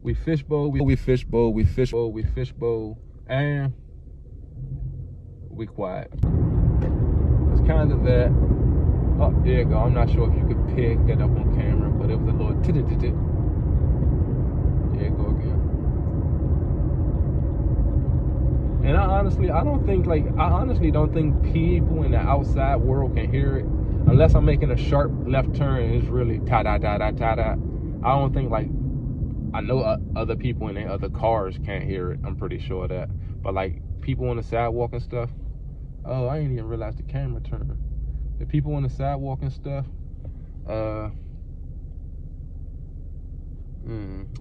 We fishbowl, we fishbowl, we fishbowl, we fishbowl, and we quiet. It's kind of that. Oh, there you go. I'm not sure if you could pick that up on camera, but it was a little tit-tit-tit. There you go again. And I honestly don't think people in the outside world can hear it unless I'm making a sharp left turn and it's really ta-da-da-da-da-da. I don't think, like, I know other people in their other cars can't hear it. I'm pretty sure of that. But, like, people on the sidewalk and stuff. Oh, I didn't even realize the camera turned. The people on the sidewalk and stuff, I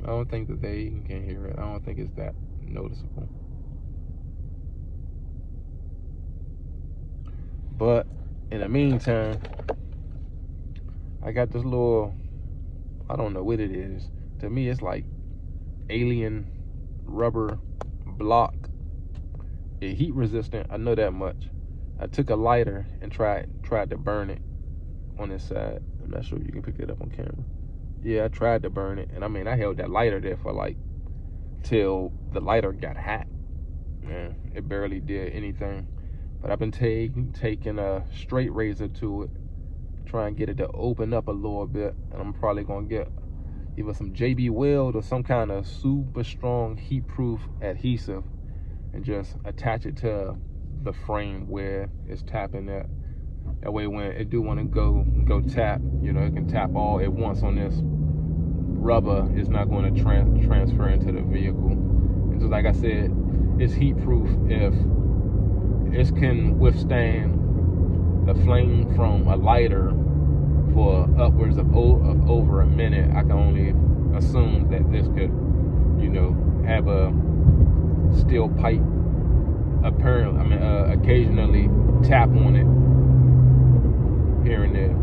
don't think that they can hear it. I don't think it's that noticeable. But in the meantime, I got this little, I don't know what it is. To me, it's like alien rubber block. It's heat resistant, I know that much. I took a lighter and tried to burn it on this side. I'm not sure if you can pick it up on camera. Yeah, I tried to burn it, and I mean, I held that lighter there for like till the lighter got hot. Man, it barely did anything. But I've been taking a straight razor to it, try and get it to open up a little bit, and I'm probably gonna get either some JB Weld or some kind of super strong heat-proof adhesive and just attach it to the frame where it's tapping at. That way when it do want to go tap, you know, it can tap all at once on this rubber. It's not going to transfer into the vehicle. And just like I said, it's heat proof. If it can withstand the flame from a lighter for upwards of over a minute, I can only assume that this could, you know, have a steel pipe occasionally tap on it here and there.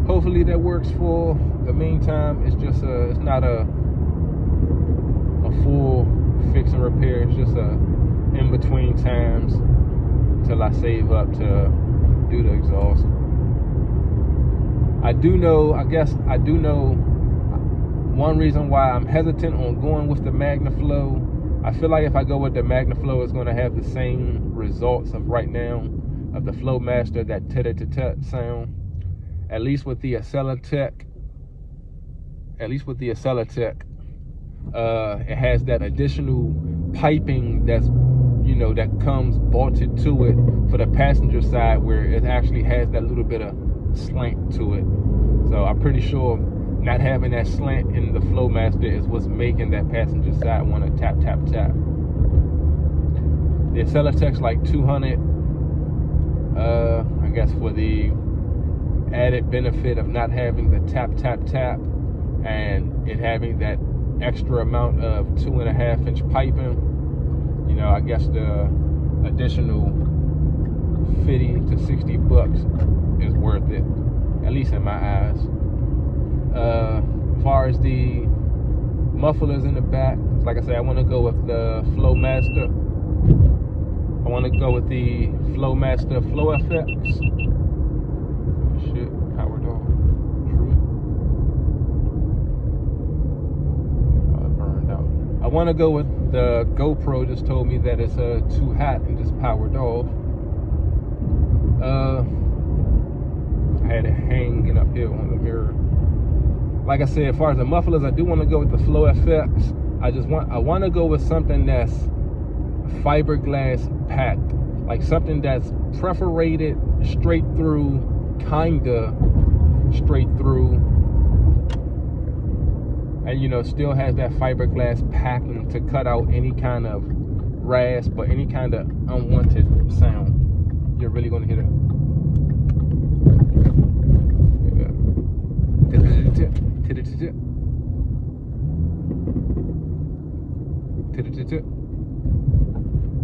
So hopefully that works for the meantime. It's just it's not a full fix and repair. It's just a in between times till I save up to do the exhaust. I do know one reason why I'm hesitant on going with the MagnaFlow. I feel like if I go with the MagnaFlow, it's going to have the same results of right now of the Flowmaster, that tit-tit-tit sound. At least with the Accelatech, it has that additional piping that's, you know, that comes bolted to it for the passenger side, where it actually has that little bit of slant to it. So I'm pretty sure not having that slant in the Flowmaster is what's making that passenger side want to tap, tap, tap. The Accelatech's like $200, I guess, for the added benefit of not having the tap, tap, tap, and it having that extra amount of 2.5-inch piping. You know, I guess the additional $50 to $60 is worth it, at least in my eyes. As far as the mufflers in the back, like I said, I want to go with the Flowmaster. I want to go with the Flowmaster Flow FX. Shit, powered off. True. Oh, it burned out. I want to go with the GoPro. Just told me that it's too hot and just powered off. I had it hanging up here on the mirror. Like I said, as far as the mufflers, I do want to go with the Flow FX. I want to go with something that's fiberglass packed, like something that's perforated straight through, kinda straight through, and, you know, still has that fiberglass packing to cut out any kind of rasp or any kind of unwanted sound. You're really going to hear that.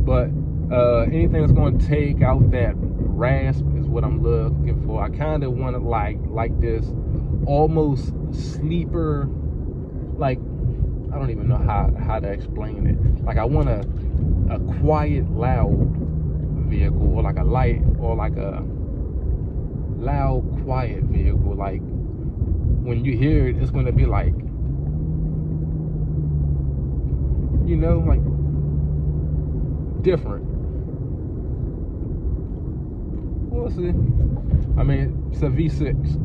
But anything that's going to take out that rasp is what I'm looking for. I kind of want to like this almost sleeper, like, I don't even know how to explain it. Like, I want a quiet, loud vehicle, or like a light, or like a loud, quiet vehicle, like when you hear it, it's going to be like, you know, like different. We'll see. I mean, it's a V6.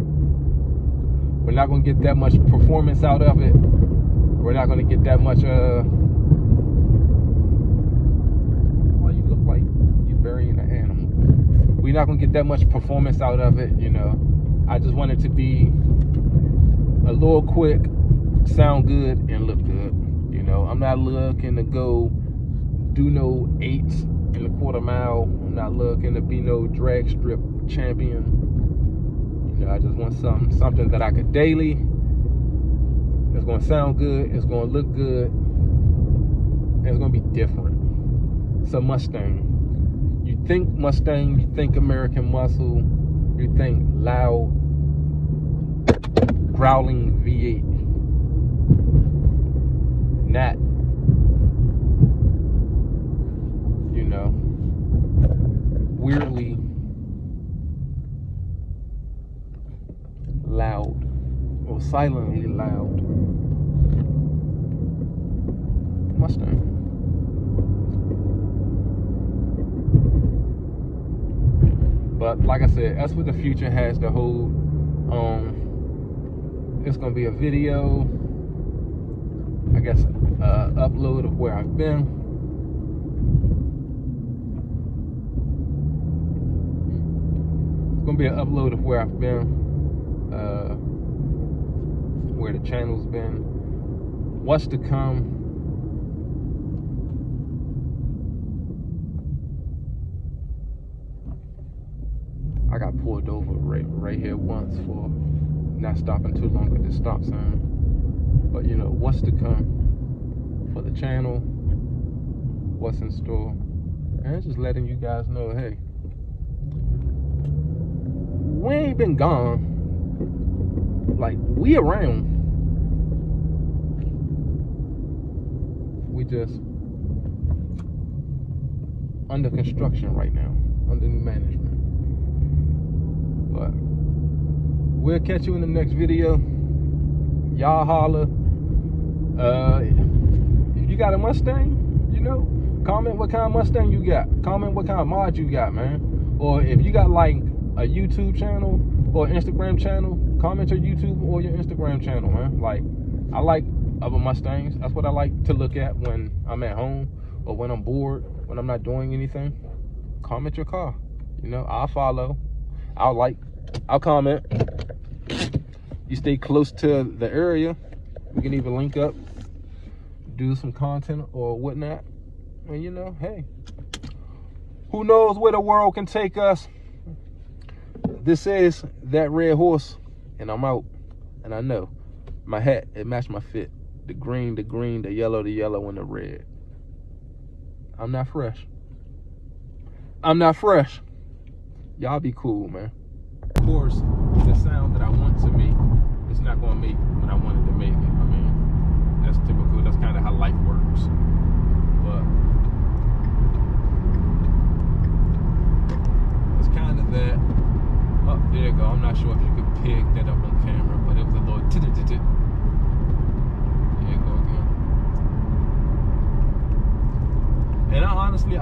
We're not going to get that much performance out of it. We're not going to get that much, well, you look like you're burying an animal. We're not going to get that much performance out of it, you know. I just want it to be a little quick, sound good, and look good. You know, I'm not looking to go do no 8s in the quarter mile. I'm not looking to be no drag strip champion. You know, I just want something that I could daily. It's going to sound good. It's going to look good. And it's going to be different. It's a Mustang. You think Mustang, you think American muscle, you think loud, growling V8. Not, you know, weirdly loud or silently loud Mustang. But like I said, that's what the future has to hold. It's gonna be a video, I guess, upload of where I've been. It's gonna be an upload of where I've been, where the channel's been, what's to come. I got pulled over right here once for not stopping too long at the stop sign. But you know, what's to come for the channel, what's in store, and just letting you guys know, hey, we ain't been gone. Like, we around. We just under construction right now, under new management. But we'll catch you in the next video. Y'all holler. If you got a Mustang, you know, comment what kind of Mustang you got. Comment what kind of mod you got, man. Or if you got like a YouTube channel or Instagram channel, comment your YouTube or your Instagram channel, man. Like, I like other Mustangs. That's what I like to look at when I'm at home or when I'm bored, when I'm not doing anything. Comment your car. You know, I'll follow. I'll like. I'll comment. You stay close to the area, we can even link up, do some content or whatnot. And you know, hey, who knows where the world can take us. This is That Red Horse, and I'm out. And I know my hat, it matched my fit. The green, the yellow, and the red. I'm not fresh. I'm not fresh. Y'all be cool, man. Of course, the sound that I want to make, it's not going to make when I wanted to make it. I mean, that's typical. That's kind of how life works. But it's kind of that. Oh, there you go. I'm not sure if you could pick that up on camera, but it was a little there you go again. And I honestly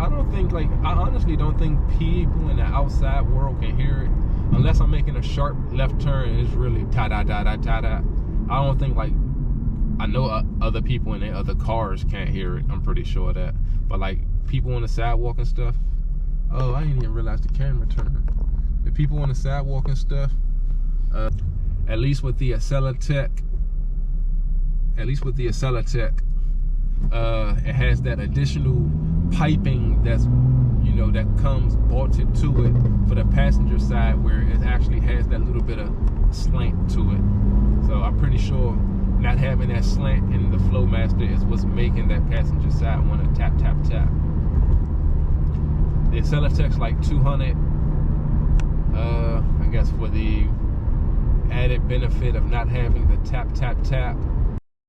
don't think people in the outside world can hear it. Unless I'm making a sharp left turn, it's really ta-da-da-da-ta-da. I don't think, like, I know other people in their other cars can't hear it. I'm pretty sure of that. But, like, people on the sidewalk and stuff. Oh, I didn't even realize the camera turned. The people on the sidewalk and stuff, at least with the Accelatech, it has that additional piping that's, you know, that comes bolted to it for the passenger side, where it actually has that little bit of slant to it. So I'm pretty sure not having that slant in the Flowmaster is what's making that passenger side want to tap, tap, tap. The Accelatech's like 200. I guess for the added benefit of not having the tap, tap, tap,